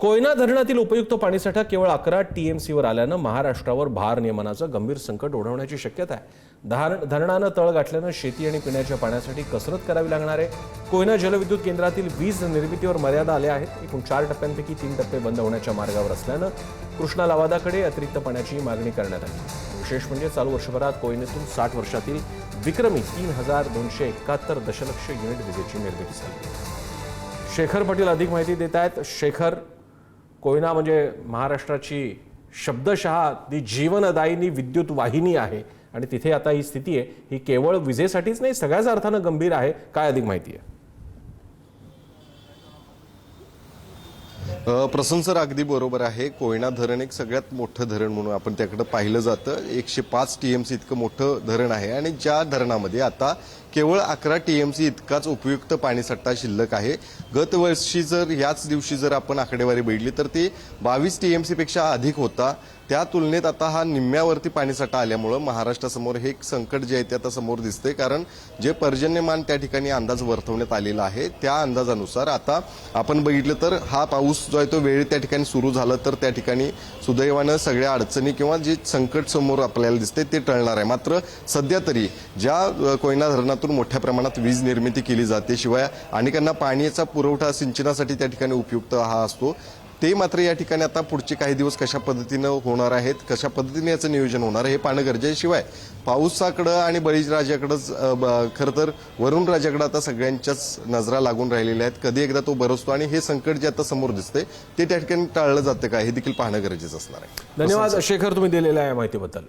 कोयना धरणातील उपयुक्त पाणीसाठा केवळ 11 टीएमसीवर आल्यानं महाराष्ट्रावर भारनियमनाचं गंभीर संकट ओढवण्याची शक्यता आहे। धरणानं तळ गाठल्यानं शेती आणि पिण्याच्या पाण्यासाठी कसरत करावी लागणार आहे। कोयना जलविद्युत केंद्रातील वीज निर्मितीवर मर्यादा आल्या आहेत। एकूण 4 टप्प्यांपैकी 3 टप्पे बंद होण्याच्या मार्गावर असल्यानं कृष्णा लवादाकडे अतिरिक्त पाण्याची मागणी करण्यात आली। विशेष म्हणजे चालू वर्षभरात कोयनेतून 60 वर्षातील विक्रमी 3271 दशलक्ष युनिट विजेची निर्मिती झाली। शेखर पाटील अधिक माहिती देत आहेत। शेखर, कोयना म्हणजे महाराष्ट्राची शब्दशः ती जीवनदायिनी विद्युत वाहिनी आहे आणि तिथे आता ही स्थिती आहे, ही केवळ विजेसाठीच नाही सगळ्याच अर्थानं गंभीर आहे। काय अधिक माहिती आहे? प्रसन्न सर, अगदी बरोबर आहे। कोयना धरण एक सगळ्यात मोठं धरण म्हणून आपण त्याकडे पाहिलं जातं। 105 टीएमसी इतकं मोठं धरण आहे आणि ज्या धरणामध्ये आता केवळ 11 टीएमसी इतकाच उपयुक्त पाणीसाठा शिल्लक आहे। गत वर्षी जर याच दिवशी जर आपण आकडेवारी बघितली तर ते 22 टीएमसी पेक्षा अधिक होता। त्या तुलनेत आता हा निम्म्यावरती पाणीसाठा आल्यामुळे महाराष्ट्रासमोर हे एक संकट जे आहे ते आता समोर दिसते। कारण जे पर्जन्यमान त्या ठिकाणी अंदाज वर्तवण्यात आलेला आहे त्या अंदाजानुसार आता आपण बघितलं तर हा पाऊस जो आहे तो वेळेत त्या ठिकाणी सुरू झाला तर त्या ठिकाणी सुदैवानं सगळ्या अडचणी किंवा जे संकट समोर आपल्याला दिसते ते टळणार आहे। मात्र सध्या तरी ज्या कोयना धरणातून मोठ्या प्रमाणात वीज निर्मिती केली जाते, शिवाय अनेकांना पाण्याचा पुरवठा सिंचनासाठी त्या ठिकाणी उपयुक्त हा असतो, ते मात्र या ठिकाणी आता पुढचे काही दिवस कशा पद्धतीनं होणार आहेत, कशा पद्धतीने याचं नियोजन होणार आहे हे पाहणं गरजेचं आहे। शिवाय पावसाकडं आणि बळीराजाकडंच खरं तर वरुण राजाकडं आता सगळ्यांच्याच नजरा लागून राहिलेल्या आहेत। कधी एकदा तो बरसतो आणि हे संकट जे आता समोर दिसते ते त्या ठिकाणी टाळलं जातं का हे देखील पाहणं गरजेचं असणार आहे। धन्यवाद शेखर, तुम्ही दिलेल्या या माहितीबद्दल।